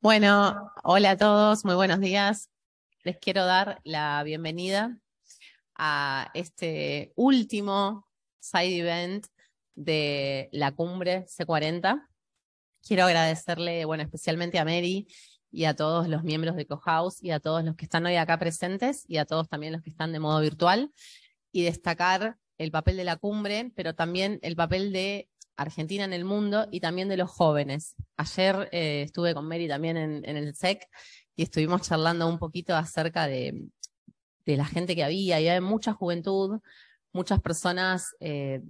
Bueno, hola a todos, muy buenos días. Les quiero dar la bienvenida a este último side event de la cumbre C40. Quiero agradecerle, bueno, especialmente a Mary y a todos los miembros de Cohouse y a todos los que están hoy acá presentes y a todos también los que están de modo virtual, y destacar el papel de la cumbre, pero también el papel de Argentina en el mundo y también de los jóvenes. Ayer estuve con Mary también en el SEC y estuvimos charlando un poquito acerca de la gente que había mucha juventud, muchas personas que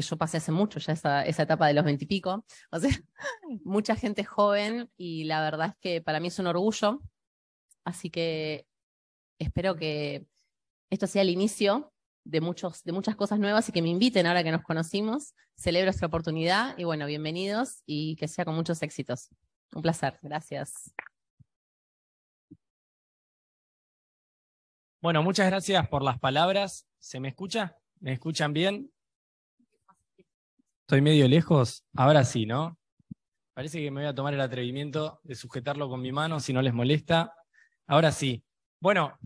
yo pasé hace mucho, ya esa etapa de los 20 y pico, o sea, mucha gente joven, y la verdad es que para mí es un orgullo, así que espero que esto sea el inicio de muchas cosas nuevas y que me inviten ahora que nos conocimos. Celebro esta oportunidad y bueno, bienvenidos y que sea con muchos éxitos. Un placer, gracias. Bueno, muchas gracias por las palabras. ¿Se me escucha? ¿Me escuchan bien? ¿Estoy medio lejos? Ahora sí, ¿no? Parece que me voy a tomar el atrevimiento de sujetarlo con mi mano, si no les molesta. Ahora sí. Bueno,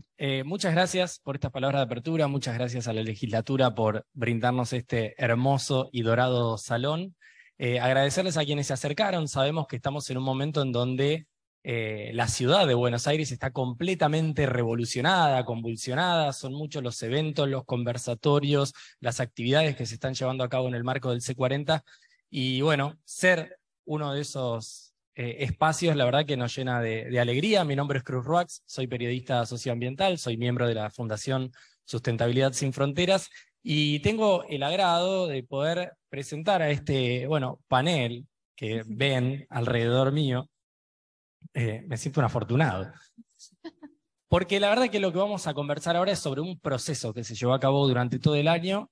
muchas gracias por estas palabras de apertura, muchas gracias a la legislatura por brindarnos este hermoso y dorado salón. Agradecerles a quienes se acercaron. Sabemos que estamos en un momento en donde la ciudad de Buenos Aires está completamente revolucionada, convulsionada. Son muchos los eventos, los conversatorios, las actividades que se están llevando a cabo en el marco del C40. Y bueno, ser uno de esos espacios, la verdad que nos llena de alegría. Mi nombre es Cruz Ruax, soy periodista socioambiental, soy miembro de la Fundación Sustentabilidad Sin Fronteras y tengo el agrado de poder presentar a este, panel que ven alrededor mío. Me siento un afortunado. Porque la verdad que lo que vamos a conversar ahora es sobre un proceso que se llevó a cabo durante todo el año,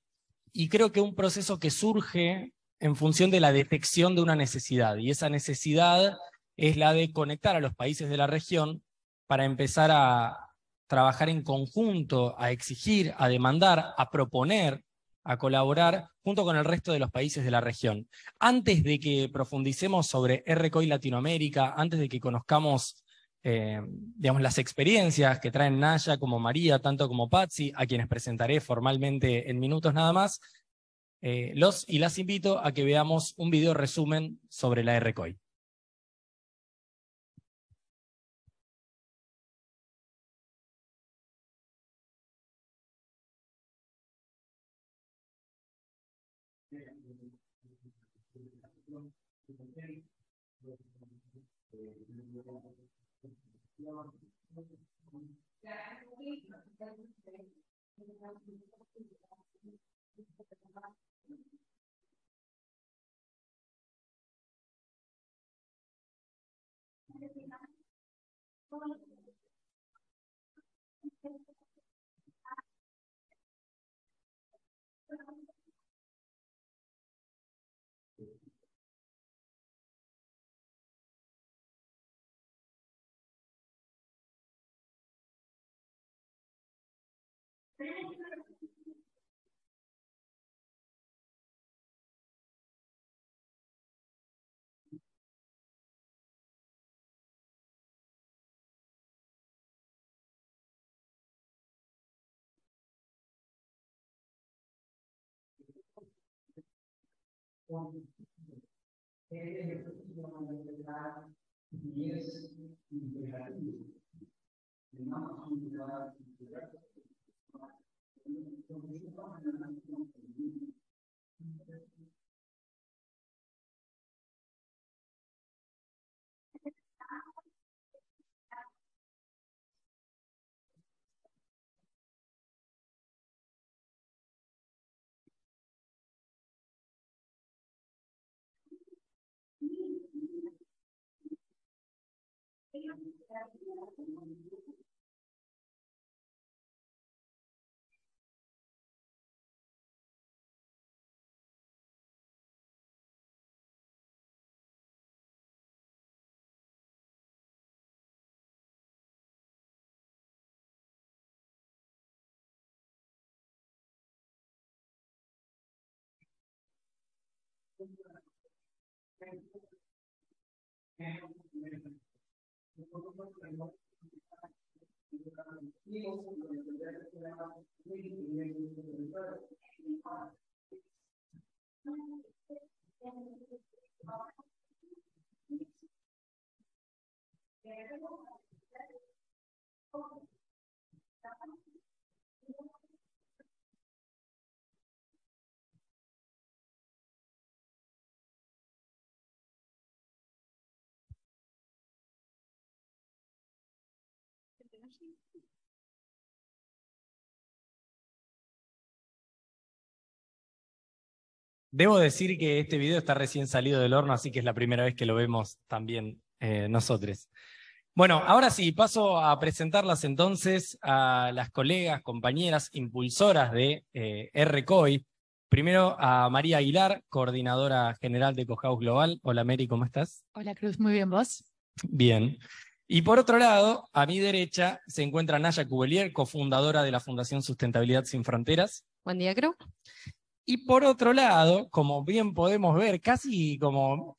y creo que un proceso que surge en función de la detección de una necesidad, y esa necesidad es la de conectar a los países de la región para empezar a trabajar en conjunto, a exigir, a demandar, a proponer, a colaborar junto con el resto de los países de la región. Antes de que profundicemos sobre RCOI Latinoamérica, antes de que conozcamos las experiencias que traen Naya como María, tanto como Patsy, a quienes presentaré formalmente en minutos nada más, los y las invito a que veamos un video resumen sobre la RCOI. Debo decir que este video está recién salido del horno, así que es la primera vez que lo vemos también nosotros. Bueno, ahora sí, paso a presentarlas entonces a las colegas, compañeras, impulsoras de RCOI. Primero a María Aguilar, coordinadora general de Cohouse Global. Hola Mary, ¿cómo estás? Hola Cruz, muy bien, ¿vos? Bien. Y por otro lado, a mi derecha se encuentra Naya Cubelier, cofundadora de la Fundación Sustentabilidad Sin Fronteras. Buen día, Cruz. Y por otro lado, como bien podemos ver, casi como...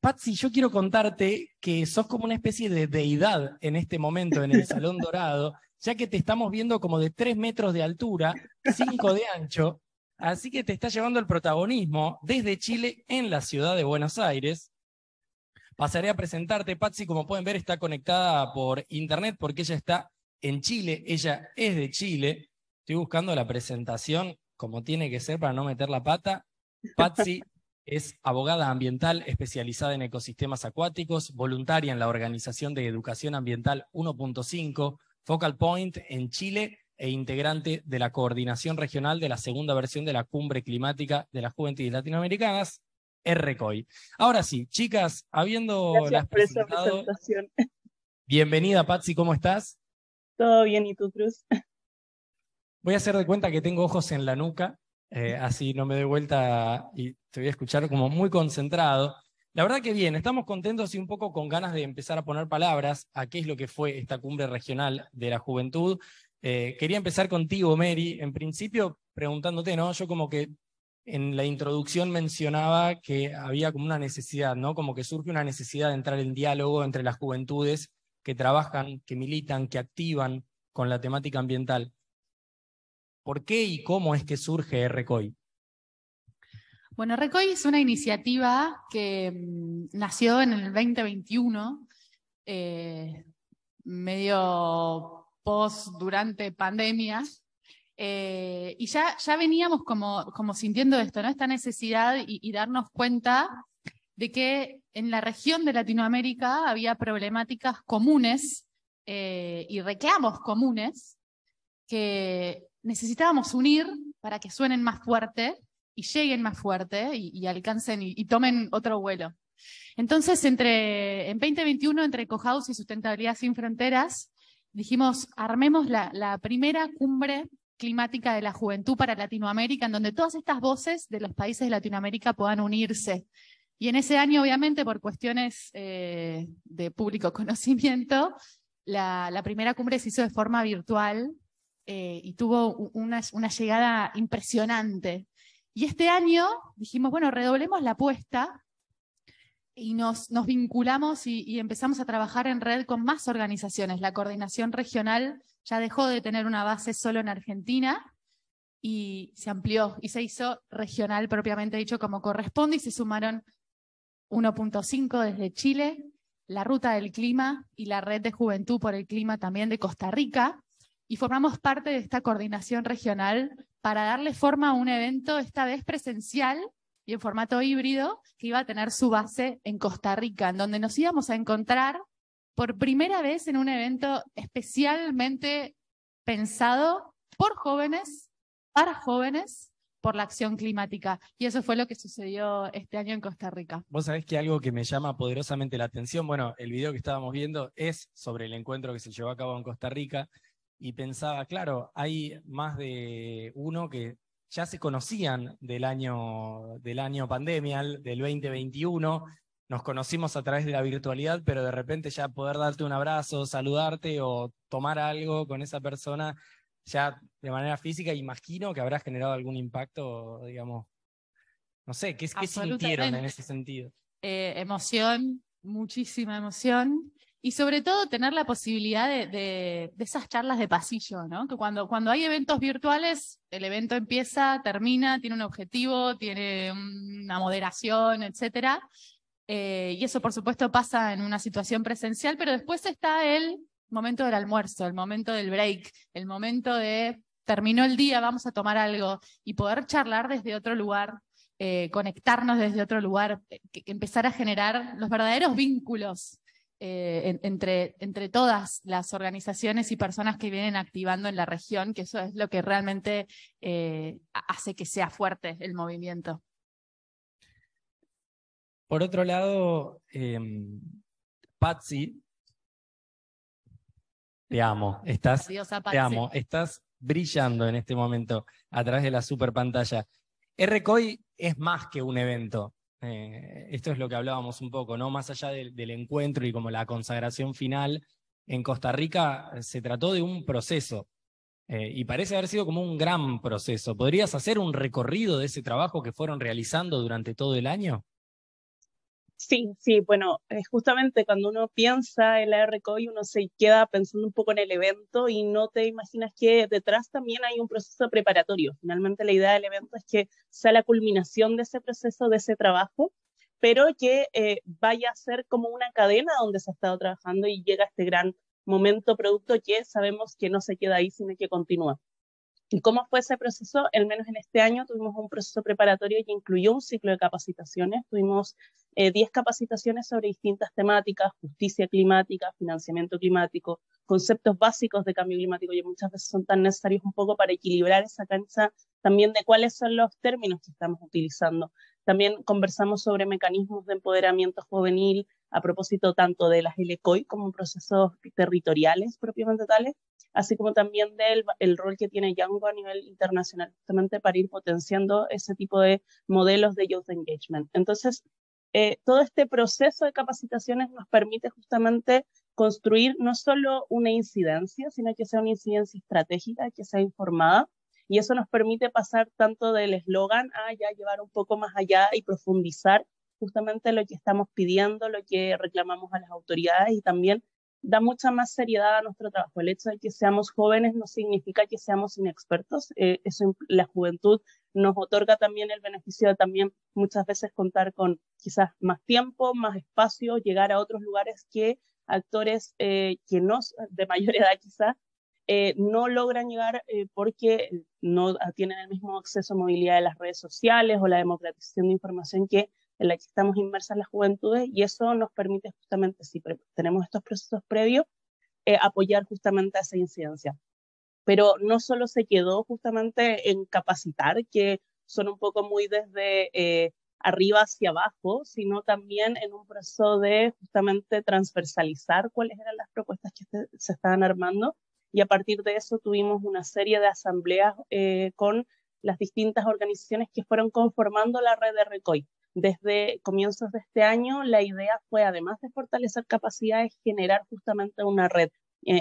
Patsy, yo quiero contarte que sos como una especie de deidad en este momento en el Salón Dorado, ya que te estamos viendo como de 3 metros de altura, 5 de ancho, así que te está llevando el protagonismo desde Chile en la ciudad de Buenos Aires. Pasaré a presentarte, Patsy, como pueden ver, está conectada por internet porque ella está en Chile, ella es de Chile. Estoy buscando la presentación como tiene que ser para no meter la pata. Patsy es abogada ambiental especializada en ecosistemas acuáticos, voluntaria en la Organización de Educación Ambiental 1.5, Focal Point en Chile e integrante de la coordinación regional de la segunda versión de la Cumbre Climática de las Juventudes Latinoamericanas, RCOI. Ahora sí, chicas, habiéndolas por esa presentado, presentación. bienvenida Patsy, ¿cómo estás? Todo bien, ¿y tú, Cruz? Voy a hacer de cuenta que tengo ojos en la nuca, así no me doy vuelta y te voy a escuchar como muy concentrado. La verdad que bien, estamos contentos y un poco con ganas de empezar a poner palabras a qué es lo que fue esta cumbre regional de la juventud. Quería empezar contigo, Mary, en principio preguntándote, ¿no? Yo como que en la introducción mencionaba que había como una necesidad, ¿no? Como que surge una necesidad de entrar en diálogo entre las juventudes que trabajan, que militan, que activan con la temática ambiental. ¿Por qué y cómo es que surge RCOI? Bueno, RCOI es una iniciativa que nació en el 2021, medio durante pandemia, y ya veníamos como sintiendo esto, ¿no? Esta necesidad y darnos cuenta de que en la región de Latinoamérica había problemáticas comunes y reclamos comunes que necesitábamos unir para que suenen más fuerte y lleguen más fuerte y alcancen y tomen otro vuelo. Entonces, en 2021, entre Cohouse y Sustentabilidad Sin Fronteras, dijimos, armemos la primera cumbre climática de la juventud para Latinoamérica, en donde todas estas voces de los países de Latinoamérica puedan unirse. Y en ese año, obviamente, por cuestiones de público conocimiento, la primera cumbre se hizo de forma virtual, y tuvo una llegada impresionante. Y este año dijimos, bueno, redoblemos la apuesta y nos vinculamos y empezamos a trabajar en red con más organizaciones. La coordinación regional ya dejó de tener una base solo en Argentina y se amplió y se hizo regional propiamente dicho como corresponde y se sumaron 1.5 desde Chile, la Ruta del Clima y la Red de Juventud por el Clima también de Costa Rica. Y formamos parte de esta coordinación regional para darle forma a un evento, esta vez presencial y en formato híbrido, que iba a tener su base en Costa Rica, en donde nos íbamos a encontrar por primera vez en un evento especialmente pensado por jóvenes, para jóvenes, por la acción climática. Y eso fue lo que sucedió este año en Costa Rica. Vos sabés que algo que me llama poderosamente la atención, bueno, el video que estábamos viendo es sobre el encuentro que se llevó a cabo en Costa Rica, y pensaba, claro, hay más de uno que ya se conocían del año pandemia, del 2021, nos conocimos a través de la virtualidad, pero de repente ya poder darte un abrazo, saludarte o tomar algo con esa persona ya de manera física, imagino que habrá generado algún impacto, digamos, No sé, ¿qué sintieron Absolutamente. en ese sentido? Emoción, muchísima emoción. Y sobre todo tener la posibilidad de esas charlas de pasillo, ¿no? Que cuando hay eventos virtuales, el evento empieza, termina, tiene un objetivo, tiene una moderación, etcétera. Y eso, por supuesto, pasa en una situación presencial, pero después está el momento del almuerzo, el momento del break, el momento de terminó el día, vamos a tomar algo y poder charlar desde otro lugar, conectarnos desde otro lugar, empezar a generar los verdaderos vínculos entre todas las organizaciones y personas que vienen activando en la región, que eso es lo que realmente hace que sea fuerte el movimiento. Por otro lado, Patsy, te amo, Diosa te Patsy. amo, estás brillando en este momento a través de la super pantalla. RCOI es más que un evento. Esto es lo que hablábamos un poco, ¿no? Más allá del encuentro y como la consagración final, en Costa Rica se trató de un proceso. Y parece haber sido como un gran proceso. ¿Podrías hacer un recorrido de ese trabajo que fueron realizando durante todo el año? Sí, bueno, justamente cuando uno piensa en la RCOI, uno se queda pensando un poco en el evento y no te imaginas que detrás también hay un proceso preparatorio. Finalmente la idea del evento es que sea la culminación de ese proceso, de ese trabajo, pero que vaya a ser como una cadena donde se ha estado trabajando y llega este gran momento, producto que sabemos que no se queda ahí, sino que continúa. ¿Y cómo fue ese proceso? Al menos en este año tuvimos un proceso preparatorio que incluyó un ciclo de capacitaciones. Tuvimos 10 capacitaciones sobre distintas temáticas: justicia climática, financiamiento climático, conceptos básicos de cambio climático, que muchas veces son tan necesarios un poco para equilibrar esa cancha también de cuáles son los términos que estamos utilizando. También conversamos sobre mecanismos de empoderamiento juvenil a propósito tanto de las LCOI como procesos territoriales propiamente tales, así como también del rol que tiene Yango a nivel internacional, justamente para ir potenciando ese tipo de modelos de youth engagement. Entonces, todo este proceso de capacitaciones nos permite justamente construir no solo una incidencia, sino que sea una incidencia estratégica, que sea informada, y eso nos permite pasar tanto del eslogan a ya llevar un poco más allá y profundizar justamente lo que estamos pidiendo, lo que reclamamos a las autoridades, y también da mucha más seriedad a nuestro trabajo. El hecho de que seamos jóvenes no significa que seamos inexpertos. La juventud nos otorga también el beneficio de también muchas veces contar con quizás más tiempo, más espacio, llegar a otros lugares que actores que no de mayor edad quizás no logran llegar porque no tienen el mismo acceso a movilidad de las redes sociales o la democratización de información en la que estamos inmersas las juventudes, y eso nos permite justamente, si tenemos estos procesos previos, apoyar justamente a esa incidencia. Pero no solo se quedó justamente en capacitar, que son un poco muy desde arriba hacia abajo, sino también en un proceso de justamente transversalizar cuáles eran las propuestas que se estaban armando, y a partir de eso tuvimos una serie de asambleas con las distintas organizaciones que fueron conformando la red de RCOI. Desde comienzos de este año, la idea fue, además de fortalecer capacidades, generar justamente una red,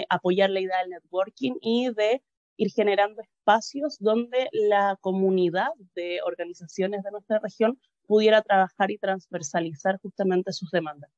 apoyar la idea del networking y de ir generando espacios donde la comunidad de organizaciones de nuestra región pudiera trabajar y transversalizar justamente sus demandas.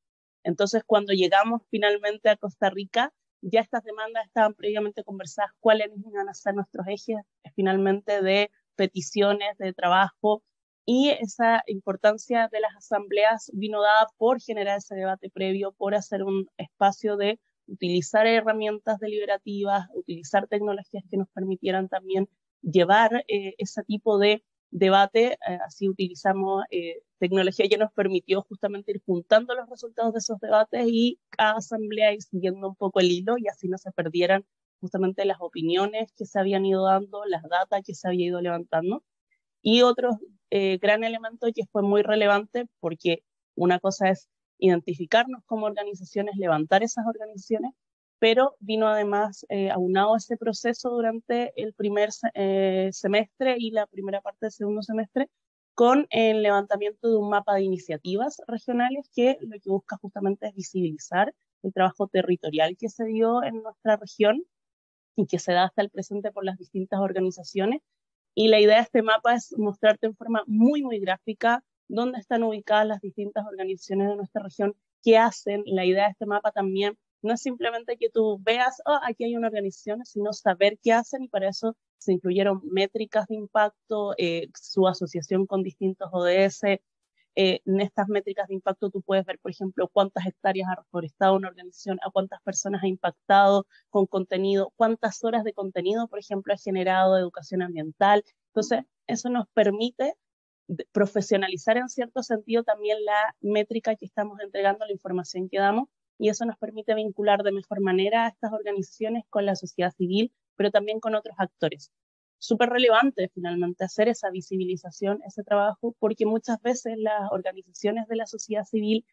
Entonces, cuando llegamos finalmente a Costa Rica, ya estas demandas estaban previamente conversadas, cuáles iban a ser nuestros ejes finalmente de peticiones, de trabajo, y esa importancia de las asambleas vino dada por generar ese debate previo, por hacer un espacio de utilizar herramientas deliberativas, utilizar tecnologías que nos permitieran también llevar ese tipo de debate. Así utilizamos tecnología que nos permitió justamente ir juntando los resultados de esos debates y cada asamblea ir siguiendo un poco el hilo, y así no se perdieran justamente las opiniones que se habían ido dando, las datas que se había ido levantando. Y otro gran elemento que fue muy relevante, porque una cosa es identificarnos como organizaciones, levantar esas organizaciones, pero vino además aunado ese proceso durante el primer semestre y la primera parte del segundo semestre, con el levantamiento de un mapa de iniciativas regionales que lo que busca justamente es visibilizar el trabajo territorial que se dio en nuestra región y que se da hasta el presente por las distintas organizaciones, Y la idea de este mapa es mostrarte en forma muy, muy gráfica dónde están ubicadas las distintas organizaciones de nuestra región, qué hacen. La idea de este mapa también no es simplemente que tú veas, oh, aquí hay una organización, sino saber qué hacen, y para eso se incluyeron métricas de impacto, su asociación con distintos ODS. En estas métricas de impacto tú puedes ver, por ejemplo, cuántas hectáreas ha reforestado una organización, a cuántas personas ha impactado con contenido, cuántas horas de contenido, por ejemplo, ha generado de educación ambiental. Entonces, eso nos permite profesionalizar en cierto sentido también la métrica que estamos entregando, la información que damos, y eso nos permite vincular de mejor manera a estas organizaciones con la sociedad civil, pero también con otros actores. Súper relevante finalmente hacer esa visibilización, ese trabajo, porque muchas veces las organizaciones de la sociedad civil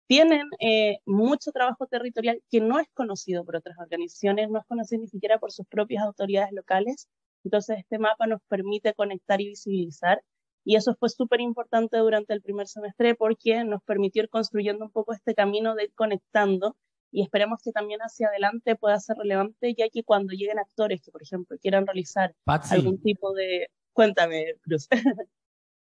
tienen mucho trabajo territorial que no es conocido por otras organizaciones, no es conocido ni siquiera por sus propias autoridades locales. Entonces este mapa nos permite conectar y visibilizar, y eso fue súper importante durante el primer semestre porque nos permitió ir construyendo un poco este camino de ir conectando, y esperemos que también hacia adelante pueda ser relevante, ya que cuando lleguen actores que, por ejemplo, quieran realizar Patsy, algún tipo de... Cuéntame, Cruz.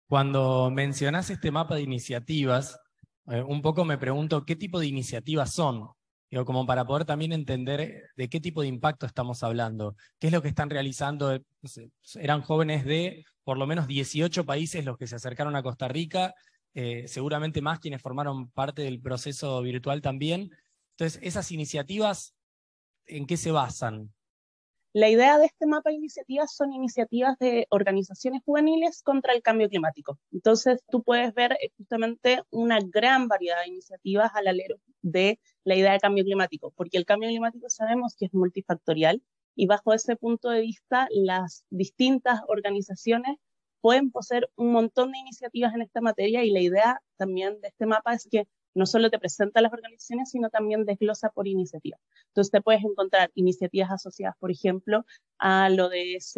cuando mencionás este mapa de iniciativas, un poco me pregunto qué tipo de iniciativas son, digo, como para poder también entender de qué tipo de impacto estamos hablando, qué es lo que están realizando. No sé, eran jóvenes de por lo menos 18 países los que se acercaron a Costa Rica, seguramente más quienes formaron parte del proceso virtual también. Entonces, esas iniciativas, ¿en qué se basan? La idea de este mapa de iniciativas son iniciativas de organizaciones juveniles contra el cambio climático. Entonces, tú puedes ver justamente una gran variedad de iniciativas al alero de la idea de cambio climático, porque el cambio climático sabemos que es multifactorial, y bajo ese punto de vista, las distintas organizaciones pueden poseer un montón de iniciativas en esta materia, y la idea también de este mapa es que no solo te presenta las organizaciones, sino también desglosa por iniciativa. Entonces te puedes encontrar iniciativas asociadas, por ejemplo, al ODS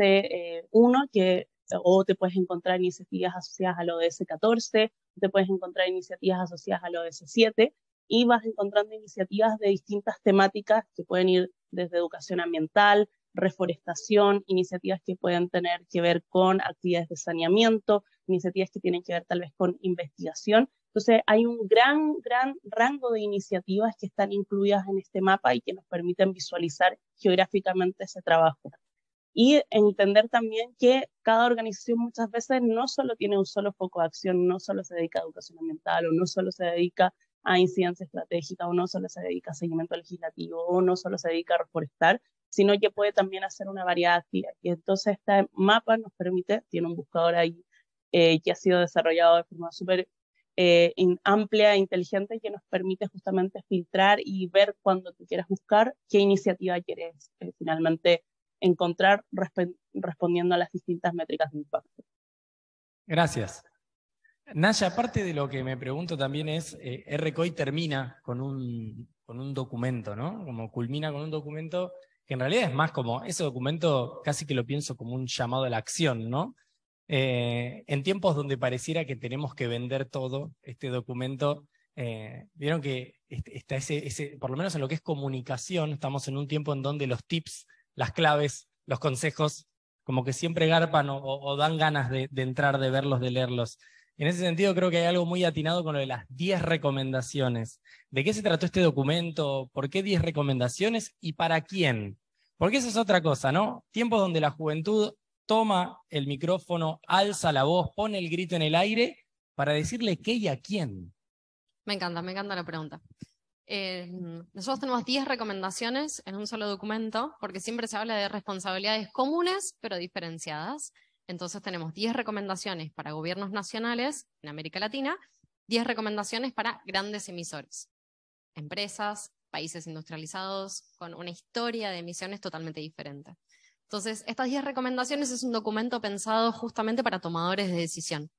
1, o te puedes encontrar iniciativas asociadas al ODS 14, te puedes encontrar iniciativas asociadas al ODS 7, y vas encontrando iniciativas de distintas temáticas que pueden ir desde educación ambiental, reforestación, iniciativas que pueden tener que ver con actividades de saneamiento, iniciativas que tienen que ver tal vez con investigación. Entonces hay un gran rango de iniciativas que están incluidas en este mapa y que nos permiten visualizar geográficamente ese trabajo. Y entender también que cada organización muchas veces no solo tiene un solo foco de acción, no solo se dedica a educación ambiental, o no solo se dedica a incidencia estratégica, o no solo se dedica a seguimiento legislativo, o no solo se dedica a reforestar, sino que puede también hacer una variedad de actividades. Y entonces este mapa nos permite, tiene un buscador ahí que ha sido desarrollado de forma súper amplia e inteligente, que nos permite justamente filtrar y ver cuando tú quieras buscar qué iniciativa quieres finalmente encontrar respondiendo a las distintas métricas de impacto. Gracias. Naya, aparte de lo que me pregunto también es, RCOI termina con un documento, ¿no? Como culmina con un documento que en realidad es más como, ese documento casi que lo pienso como un llamado a la acción, ¿no? En tiempos donde pareciera que tenemos que vender todo, este documento, vieron que está por lo menos en lo que es comunicación, estamos en un tiempo en donde los tips, las claves, los consejos, como que siempre garpan o dan ganas de entrar, de verlos, de leerlos. En ese sentido creo que hay algo muy atinado con lo de las 10 recomendaciones. ¿De qué se trató este documento? ¿Por qué 10 recomendaciones? ¿Y para quién? Porque esa es otra cosa, ¿no? Tiempos donde la juventud toma el micrófono, alza la voz, pone el grito en el aire para decirle qué y a quién. Me encanta la pregunta. Nosotros tenemos 10 recomendaciones en un solo documento, porque siempre se habla de responsabilidades comunes, pero diferenciadas. Entonces tenemos 10 recomendaciones para gobiernos nacionales en América Latina, 10 recomendaciones para grandes emisores, empresas, países industrializados, con una historia de emisiones totalmente diferente. Entonces, estas 10 recomendaciones es un documento pensado justamente para tomadores de decisión.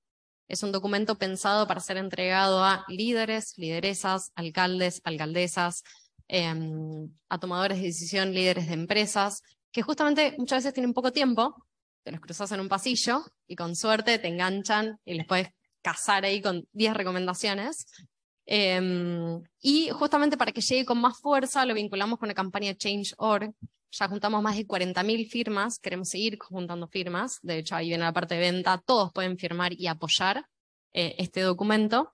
Es un documento pensado para ser entregado a líderes, lideresas, alcaldes, alcaldesas, a tomadores de decisión, líderes de empresas, que justamente muchas veces tienen poco tiempo, te los cruzas en un pasillo y con suerte te enganchan y les puedes cazar ahí con 10 recomendaciones. Y justamente para que llegue con más fuerza lo vinculamos con la campaña Change.org, ya juntamos más de 40.000 firmas, queremos seguir juntando firmas, de hecho ahí viene la parte de venta, todos pueden firmar y apoyar este documento.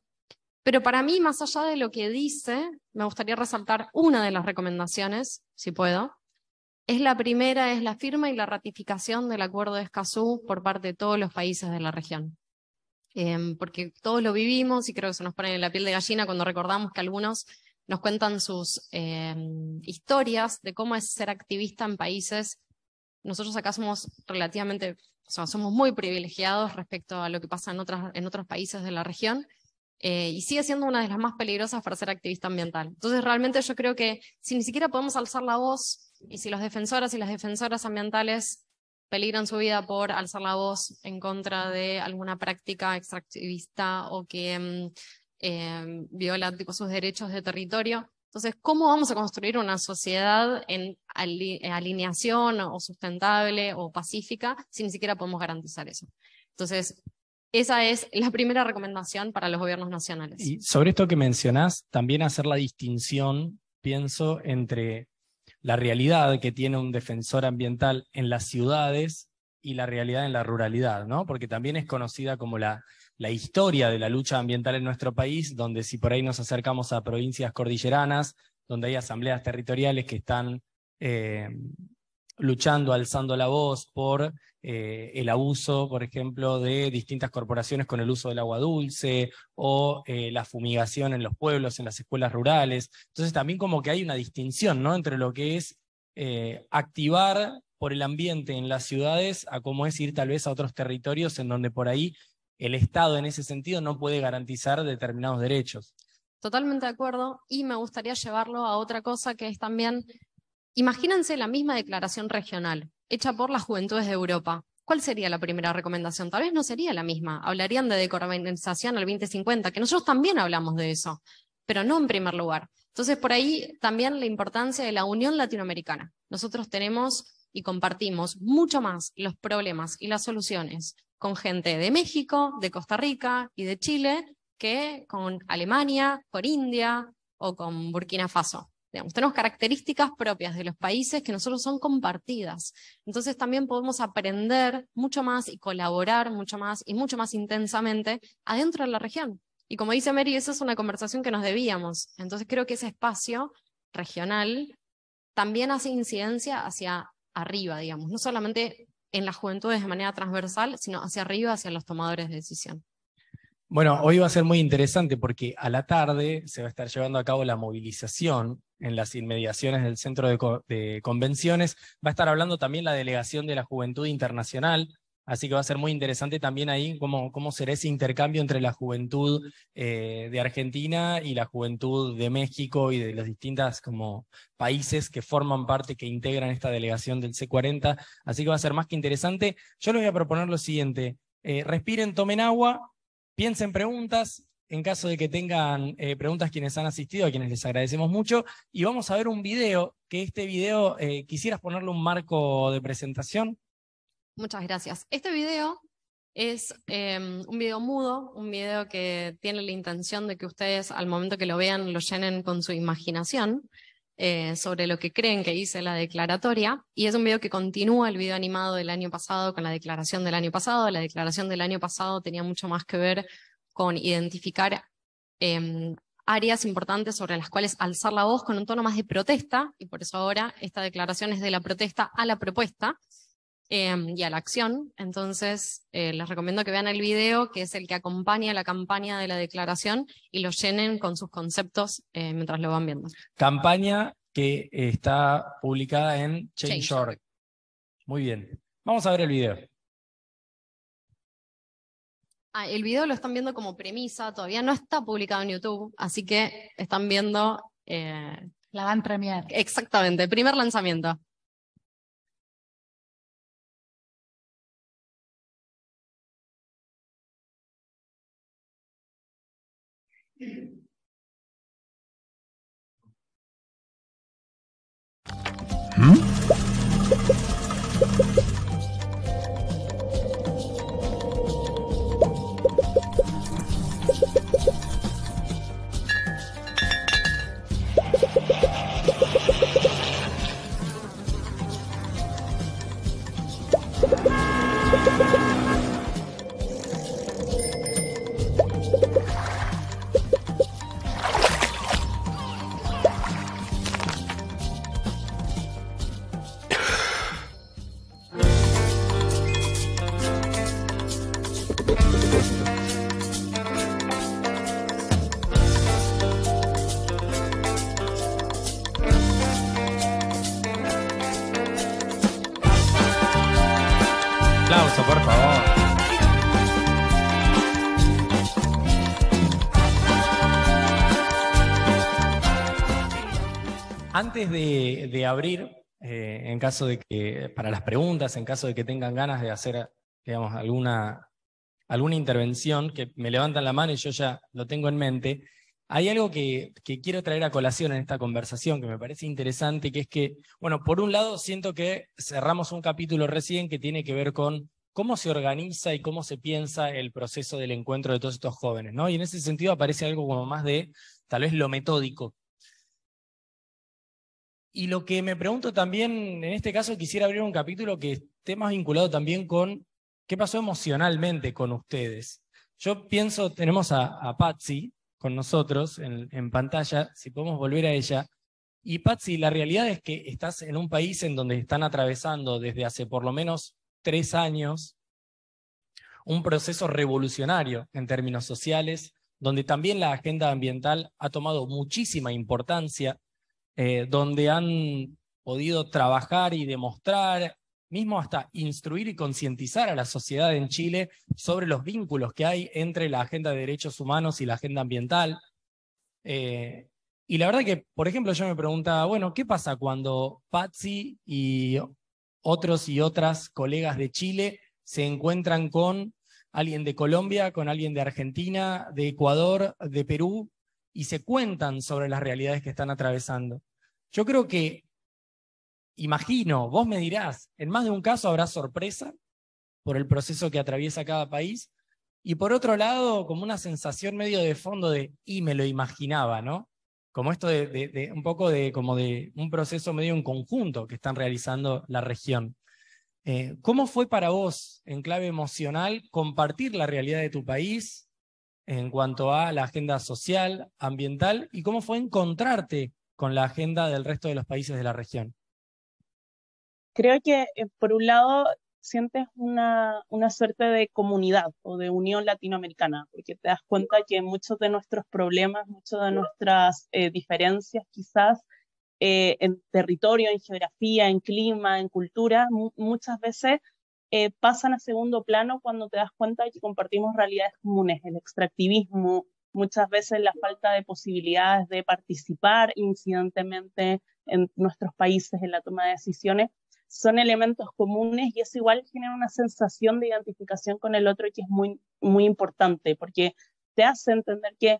Pero para mí, más allá de lo que dice, me gustaría resaltar una de las recomendaciones, si puedo. La primera es la firma y la ratificación del Acuerdo de Escazú por parte de todos los países de la región. Porque todos lo vivimos y creo que se nos pone en la piel de gallina cuando recordamos que algunos nos cuentan sus historias de cómo es ser activista en países. Nosotros acá somos relativamente, o sea, somos muy privilegiados respecto a lo que pasa en otros países de la región. Y sigue siendo una de las más peligrosas para ser activista ambiental. Entonces realmente yo creo que si ni siquiera podemos alzar la voz, y si los defensoras y las defensoras ambientales peligran su vida por alzar la voz en contra de alguna práctica extractivista o que viola sus derechos de territorio, entonces ¿cómo vamos a construir una sociedad en alineación o sustentable o pacífica si ni siquiera podemos garantizar eso? Entonces, esa es la primera recomendación para los gobiernos nacionales. Y sobre esto que mencionás, también hacer la distinción, pienso, entre la realidad que tiene un defensor ambiental en las ciudades y la realidad en la ruralidad, ¿no? Porque también es conocida como la historia de la lucha ambiental en nuestro país, donde si por ahí nos acercamos a provincias cordilleranas, donde hay asambleas territoriales que están luchando, alzando la voz por el abuso, por ejemplo, de distintas corporaciones con el uso del agua dulce o la fumigación en los pueblos, en las escuelas rurales. Entonces también como que hay una distinción, ¿no?, entre lo que es activar por el ambiente en las ciudades a cómo es ir tal vez a otros territorios en donde por ahí el Estado en ese sentido no puede garantizar determinados derechos. Totalmente de acuerdo, y me gustaría llevarlo a otra cosa que es también, imagínense la misma declaración regional, hecha por las juventudes de Europa. ¿Cuál sería la primera recomendación? Tal vez no sería la misma, hablarían de decarbonización al 2050, que nosotros también hablamos de eso, pero no en primer lugar. Entonces por ahí también la importancia de la Unión Latinoamericana. Nosotros tenemos y compartimos mucho más los problemas y las soluciones con gente de México, de Costa Rica y de Chile, que con Alemania, con India o con Burkina Faso. Digamos, tenemos características propias de los países que nosotros son compartidas. Entonces también podemos aprender mucho más y colaborar mucho más y mucho más intensamente adentro de la región. Y como dice Mary, esa es una conversación que nos debíamos. Entonces creo que ese espacio regional también hace incidencia hacia arriba, digamos, no solamente en las juventudes de manera transversal, sino hacia arriba, hacia los tomadores de decisión. Bueno, hoy va a ser muy interesante porque a la tarde se va a estar llevando a cabo la movilización en las inmediaciones del Centro de Convenciones. Va a estar hablando también la delegación de la Juventud Internacional, así que va a ser muy interesante también ahí cómo será ese intercambio entre la juventud de Argentina y la juventud de México y de los distintos países que forman parte, que integran esta delegación del C40. Así que va a ser más que interesante. Yo les voy a proponer lo siguiente: respiren, tomen agua, piensen preguntas, en caso de que tengan preguntas quienes han asistido, a quienes les agradecemos mucho, y vamos a ver un video, que este video, ¿quisieras ponerle un marco de presentación? Muchas gracias. Este video es un video mudo, un video que tiene la intención de que ustedes al momento que lo vean lo llenen con su imaginación sobre lo que creen que dice la declaratoria, y es un video que continúa el video animado del año pasado con la declaración del año pasado. La declaración del año pasado tenía mucho más que ver con identificar áreas importantes sobre las cuales alzar la voz con un tono más de protesta, y por eso ahora esta declaración es de la protesta a la propuesta y a la acción. Entonces les recomiendo que vean el video, que es el que acompaña la campaña de la declaración, y lo llenen con sus conceptos mientras lo van viendo. Campaña que está publicada en Change.org. Muy bien. Vamos a ver el video. El video lo están viendo como premisa, todavía no está publicado en YouTube, así que están viendo... La van premiar. Exactamente, primer lanzamiento. Antes de abrir, en caso de que, para las preguntas, en caso de que tengan ganas de hacer, digamos, alguna intervención, que me levantan la mano y yo ya lo tengo en mente, hay algo que quiero traer a colación en esta conversación que me parece interesante, que es que, bueno, por un lado siento que cerramos un capítulo recién que tiene que ver con cómo se organiza y cómo se piensa el proceso del encuentro de todos estos jóvenes, ¿no? Y en ese sentido aparece algo como más de, tal vez, lo metódico. Y lo que me pregunto también, en este caso quisiera abrir un capítulo que esté más vinculado también con qué pasó emocionalmente con ustedes. Yo pienso, tenemos a Patsy con nosotros en pantalla, si podemos volver a ella. Y Patsy, la realidad es que estás en un país en donde están atravesando desde hace por lo menos 3 años un proceso revolucionario en términos sociales, donde también la agenda ambiental ha tomado muchísima importancia, donde han podido trabajar y demostrar, mismo hasta instruir y concientizar a la sociedad en Chile sobre los vínculos que hay entre la agenda de derechos humanos y la agenda ambiental. Y la verdad que, por ejemplo, yo me preguntaba, bueno, ¿qué pasa cuando Patsy y otros y otras colegas de Chile se encuentran con alguien de Colombia, con alguien de Argentina, de Ecuador, de Perú, y se cuentan sobre las realidades que están atravesando? Yo creo que, imagino, vos me dirás, en más de un caso habrá sorpresa por el proceso que atraviesa cada país, y por otro lado, como una sensación medio de fondo de, y me lo imaginaba, ¿no? Como esto de un poco como de un proceso medio en conjunto que están realizando la región. ¿Cómo fue para vos, en clave emocional, compartir la realidad de tu país en cuanto a la agenda social, ambiental, y cómo fue encontrarte con la agenda del resto de los países de la región? Creo que por un lado sientes una suerte de comunidad o de unión latinoamericana, porque te das cuenta que muchos de nuestros problemas, muchas de nuestras diferencias quizás en territorio, en geografía, en clima, en cultura, muchas veces pasan a segundo plano cuando te das cuenta de que compartimos realidades comunes, el extractivismo, muchas veces la falta de posibilidades de participar incidentemente en nuestros países en la toma de decisiones, son elementos comunes y eso igual genera una sensación de identificación con el otro que es muy, muy importante, porque te hace entender que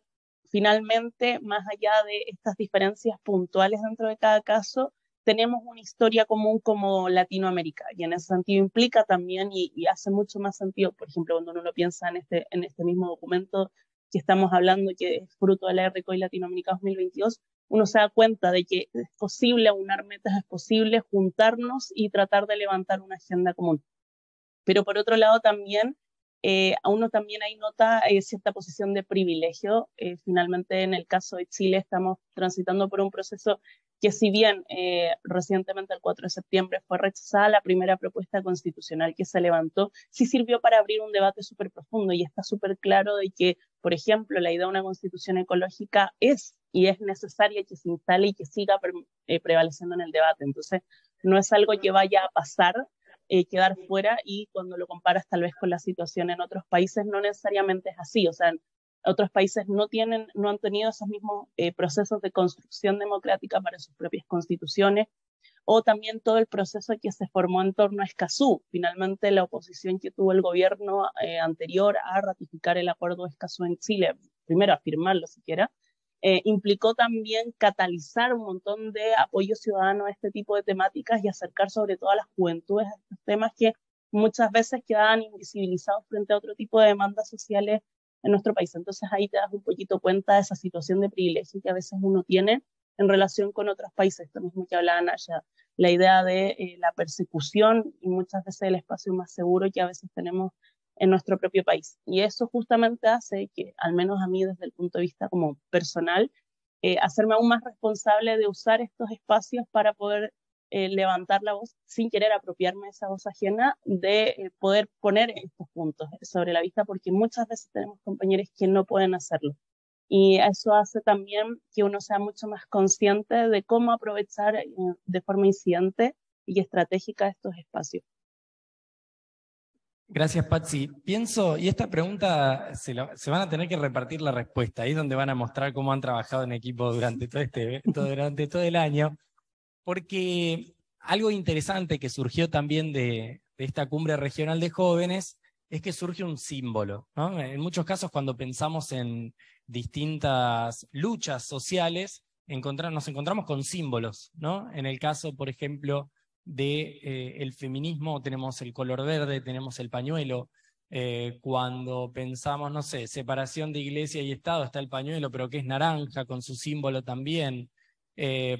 finalmente, más allá de estas diferencias puntuales dentro de cada caso, tenemos una historia común como Latinoamérica y en ese sentido implica también y hace mucho más sentido, por ejemplo, cuando uno lo piensa en este mismo documento que estamos hablando, que es fruto de la RCOI Latinoamérica 2022, uno se da cuenta de que es posible aunar metas, es posible juntarnos y tratar de levantar una agenda común. Pero por otro lado también, a uno también ahí nota cierta posición de privilegio. Finalmente, en el caso de Chile, estamos transitando por un proceso que si bien recientemente el 4 de septiembre fue rechazada la primera propuesta constitucional que se levantó, sí sirvió para abrir un debate súper profundo y está súper claro de que, por ejemplo, la idea de una constitución ecológica es y es necesaria que se instale y que siga prevaleciendo en el debate. Entonces, no es algo que vaya a pasar, quedar fuera, y cuando lo comparas tal vez con la situación en otros países no necesariamente es así, o sea, otros países no han tenido esos mismos procesos de construcción democrática para sus propias constituciones, o también todo el proceso que se formó en torno a Escazú. Finalmente, la oposición que tuvo el gobierno anterior a ratificar el acuerdo de Escazú en Chile, primero a firmarlo siquiera, implicó también catalizar un montón de apoyo ciudadano a este tipo de temáticas y acercar sobre todo a las juventudes a estos temas que muchas veces quedaban invisibilizados frente a otro tipo de demandas sociales en nuestro país. Entonces ahí te das un poquito cuenta de esa situación de privilegio que a veces uno tiene en relación con otros países, esto mismo que hablaban allá, la idea de la persecución y muchas veces el espacio más seguro que a veces tenemos en nuestro propio país. Y eso justamente hace que, al menos a mí desde el punto de vista como personal, hacerme aún más responsable de usar estos espacios para poder levantar la voz sin querer apropiarme de esa voz ajena, de poder poner estos puntos sobre la vista, porque muchas veces tenemos compañeros que no pueden hacerlo. Y eso hace también que uno sea mucho más consciente de cómo aprovechar de forma incidente y estratégica estos espacios. Gracias, Patsy. Pienso, y esta pregunta se van a tener que repartir la respuesta, ahí es donde van a mostrar cómo han trabajado en equipo durante durante todo el año, porque algo interesante que surgió también de esta cumbre regional de jóvenes es que surge un símbolo, ¿no? En muchos casos, cuando pensamos en distintas luchas sociales, nos encontramos con símbolos, ¿no? En el caso, por ejemplo, el feminismo, tenemos el color verde, tenemos el pañuelo. Cuando pensamos, no sé, separación de iglesia y Estado, está el pañuelo, pero que es naranja, con su símbolo también.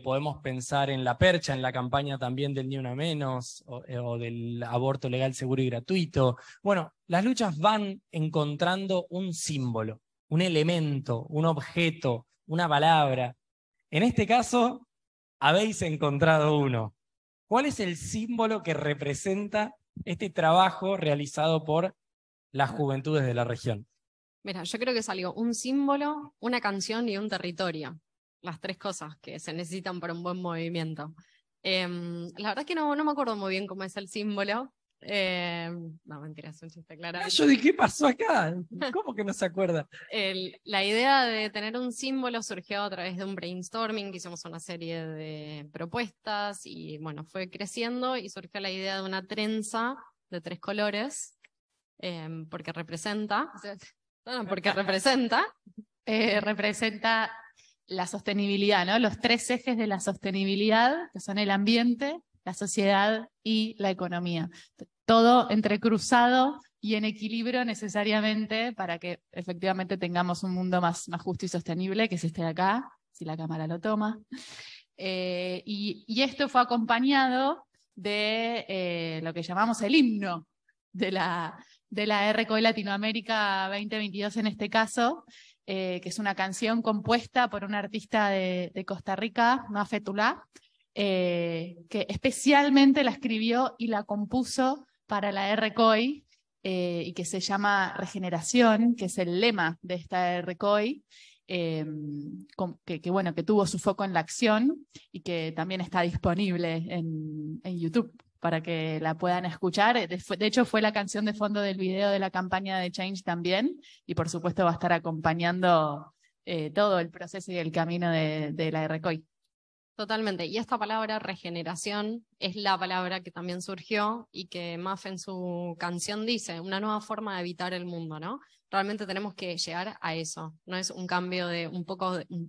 Podemos pensar en la percha, en la campaña también del Ni Una Menos, o del aborto legal, seguro y gratuito. Bueno, las luchas van encontrando un símbolo, un elemento, un objeto, una palabra. En este caso, habéis encontrado uno. ¿Cuál es el símbolo que representa este trabajo realizado por las juventudes de la región? Mira, yo creo que salió un símbolo, una canción y un territorio. Las tres cosas que se necesitan para un buen movimiento. La verdad es que no me acuerdo muy bien cómo es el símbolo. No, mentira, es un chiste, claro. Yo dije, ¿qué pasó acá? ¿Cómo que no se acuerda? La idea de tener un símbolo surgió a través de un brainstorming, que hicimos una serie de propuestas y bueno, fue creciendo y surgió la idea de una trenza de 3 colores, porque representa, Representa la sostenibilidad, ¿no? Los 3 ejes de la sostenibilidad, que son el ambiente, la sociedad y la economía. Todo entrecruzado y en equilibrio necesariamente para que efectivamente tengamos un mundo más justo y sostenible, que es este de acá, si la cámara lo toma. Y esto fue acompañado de lo que llamamos el himno de la RCOE Latinoamérica 2022 en este caso, que es una canción compuesta por un artista de Costa Rica, Mafetulá, que especialmente la escribió y la compuso para la RCOI, y que se llama Regeneración, que es el lema de esta RCOI, que tuvo su foco en la acción y que también está disponible en YouTube para que la puedan escuchar. De hecho, fue la canción de fondo del video de la campaña de Change también, y por supuesto va a estar acompañando todo el proceso y el camino de la RCOI. Totalmente. Y esta palabra regeneración es la palabra que también surgió y que Maf en su canción dice, una nueva forma de habitar el mundo, ¿no? Realmente tenemos que llegar a eso. No es un cambio de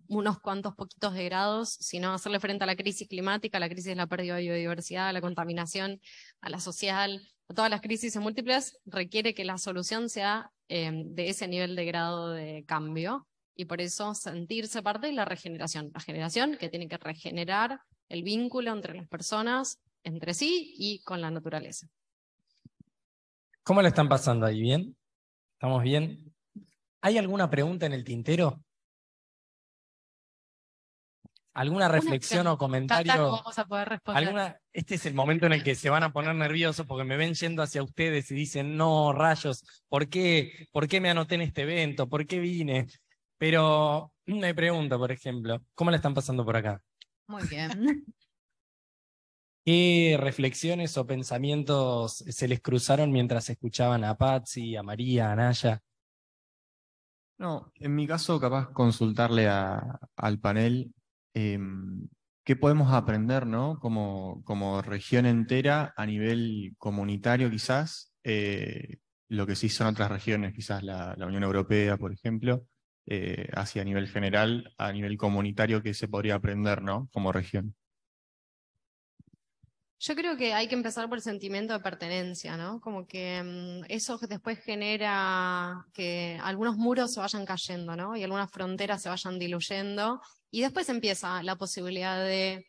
unos cuantos poquitos de grados, sino hacerle frente a la crisis climática, a la crisis de la pérdida de biodiversidad, a la contaminación, a la social, a todas las crisis múltiples, requiere que la solución sea de ese nivel de grado de cambio. Y por eso sentirse parte de la regeneración. La generación que tiene que regenerar el vínculo entre las personas, entre sí y con la naturaleza. ¿Cómo le están pasando ahí? ¿Bien? ¿Estamos bien? ¿Hay alguna pregunta en el tintero? ¿Alguna reflexión o comentario? Vamos a poder responder. Este es el momento en el que se van a poner nerviosos porque me ven yendo hacia ustedes y dicen, no, rayos, ¿por qué me anoté en este evento? ¿Por qué vine? Pero me pregunto, por ejemplo, ¿cómo le están pasando por acá? Muy bien. ¿Qué reflexiones o pensamientos se les cruzaron mientras escuchaban a Patsy, a María, a Naya? No, en mi caso, capaz consultarle al panel qué podemos aprender, ¿no? Como región entera, a nivel comunitario quizás, lo que sí son otras regiones, quizás la Unión Europea, por ejemplo, hacia nivel general, a nivel comunitario, que se podría aprender, ¿no? Como región. Yo creo que hay que empezar por el sentimiento de pertenencia, ¿no? Como que eso después genera que algunos muros se vayan cayendo, ¿no? Y algunas fronteras se vayan diluyendo. Y después empieza la posibilidad de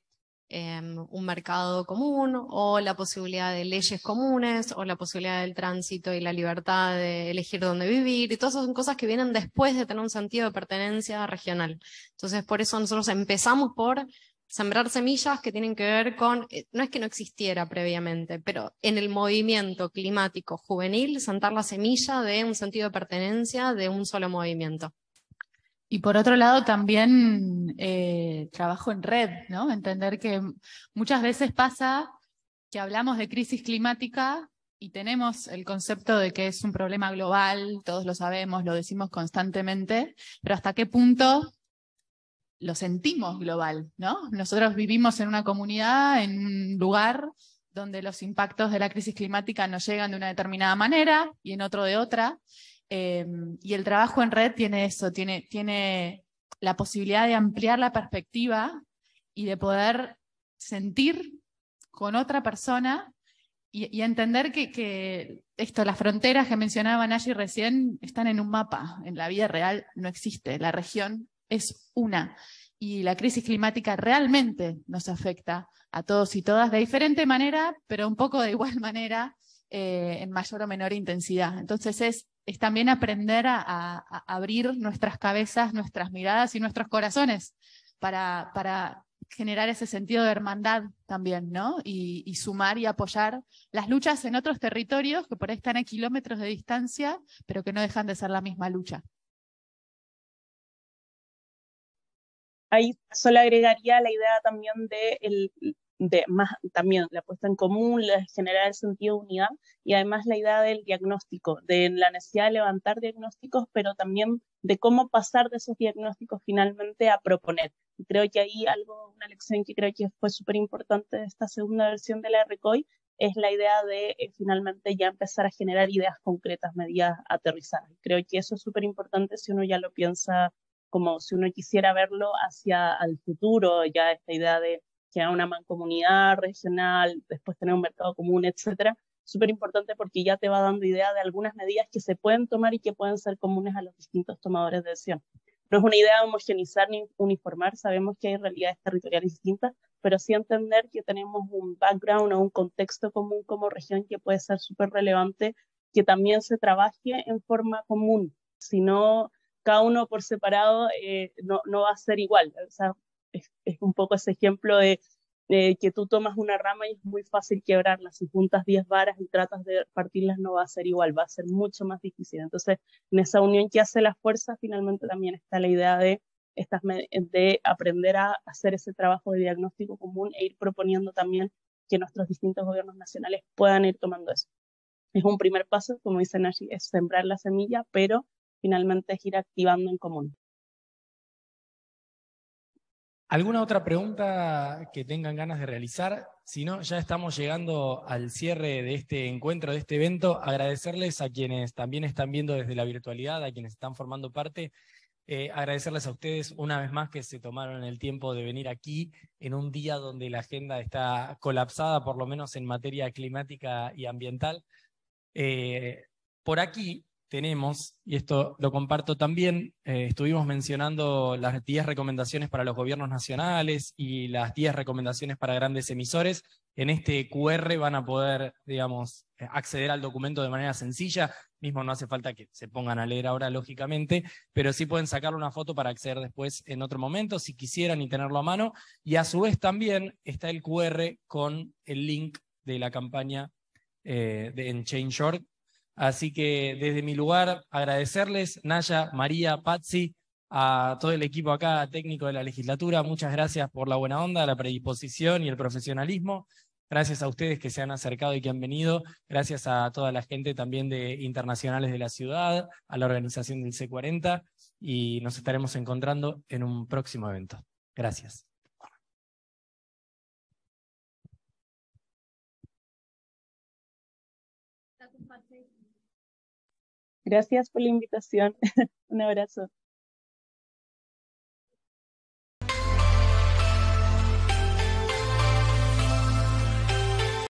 un mercado común, o la posibilidad de leyes comunes, o la posibilidad del tránsito y la libertad de elegir dónde vivir. Y todas esas son cosas que vienen después de tener un sentido de pertenencia regional. Entonces, por eso nosotros empezamos por sembrar semillas que tienen que ver con, no es que no existiera previamente, pero en el movimiento climático juvenil, sentar la semilla de un sentido de pertenencia de un solo movimiento. Y por otro lado también trabajo en red, ¿no? Entender que muchas veces pasa que hablamos de crisis climática y tenemos el concepto de que es un problema global, todos lo sabemos, lo decimos constantemente, pero ¿hasta qué punto lo sentimos global, ¿no? Nosotros vivimos en una comunidad, en un lugar donde los impactos de la crisis climática nos llegan de una determinada manera y en otro de otra, y el trabajo en red tiene eso, tiene la posibilidad de ampliar la perspectiva y de poder sentir con otra persona y entender que las fronteras que mencionaba Nayi recién están en un mapa, en la vida real no existe, la región es una. Y la crisis climática realmente nos afecta a todos y todas de diferente manera, pero un poco de igual manera, en mayor o menor intensidad. Entonces es también aprender a abrir nuestras cabezas, nuestras miradas y nuestros corazones para generar ese sentido de hermandad también, ¿no? Y sumar y apoyar las luchas en otros territorios que por ahí están a kilómetros de distancia, pero que no dejan de ser la misma lucha. Ahí solo agregaría la idea también de más también la puesta en común, generar el sentido de unidad y además la idea del diagnóstico, de la necesidad de levantar diagnósticos, pero también de cómo pasar de esos diagnósticos finalmente a proponer. Y creo que ahí una lección que creo que fue súper importante de esta segunda versión de la RCOI es la idea de finalmente ya empezar a generar ideas concretas, medidas aterrizadas. Creo que eso es súper importante si uno ya lo piensa como si uno quisiera verlo hacia el futuro, ya esta idea de crear una mancomunidad regional, después tener un mercado común, etcétera, súper importante porque ya te va dando idea de algunas medidas que se pueden tomar y que pueden ser comunes a los distintos tomadores de decisión. No es una idea de homogeneizar ni uniformar, sabemos que hay realidades territoriales distintas, pero sí entender que tenemos un background o un contexto común como región que puede ser súper relevante, que también se trabaje en forma común, si no cada uno por separado no va a ser igual. O sea, es un poco ese ejemplo de que tú tomas una rama y es muy fácil quebrarla. Si juntas 10 varas y tratas de partirlas, no va a ser igual, va a ser mucho más difícil. Entonces, en esa unión que hace la fuerza, finalmente también está la idea de aprender a hacer ese trabajo de diagnóstico común e ir proponiendo también que nuestros distintos gobiernos nacionales puedan ir tomando eso. Es un primer paso, como dice Nayi, es sembrar la semilla, pero finalmente es ir activando en común. ¿Alguna otra pregunta que tengan ganas de realizar? Si no, ya estamos llegando al cierre de este encuentro, de este evento. Agradecerles a quienes también están viendo desde la virtualidad, a quienes están formando parte. Agradecerles a ustedes una vez más que se tomaron el tiempo de venir aquí en un día donde la agenda está colapsada, por lo menos en materia climática y ambiental. Por aquí tenemos, y esto lo comparto también, estuvimos mencionando las 10 recomendaciones para los gobiernos nacionales y las 10 recomendaciones para grandes emisores. En este QR van a poder, digamos, acceder al documento de manera sencilla. Mismo no hace falta que se pongan a leer ahora, lógicamente, pero sí pueden sacarle una foto para acceder después en otro momento, si quisieran, y tenerlo a mano. Y a su vez también está el QR con el link de la campaña en Change.org. Así que desde mi lugar agradecerles, Naya, María, Patsy, a todo el equipo acá técnico de la legislatura. Muchas gracias por la buena onda, la predisposición y el profesionalismo. Gracias a ustedes que se han acercado y que han venido. Gracias a toda la gente también de internacionales de la ciudad, a la organización del C40, y nos estaremos encontrando en un próximo evento. Gracias. Gracias por la invitación. Un abrazo.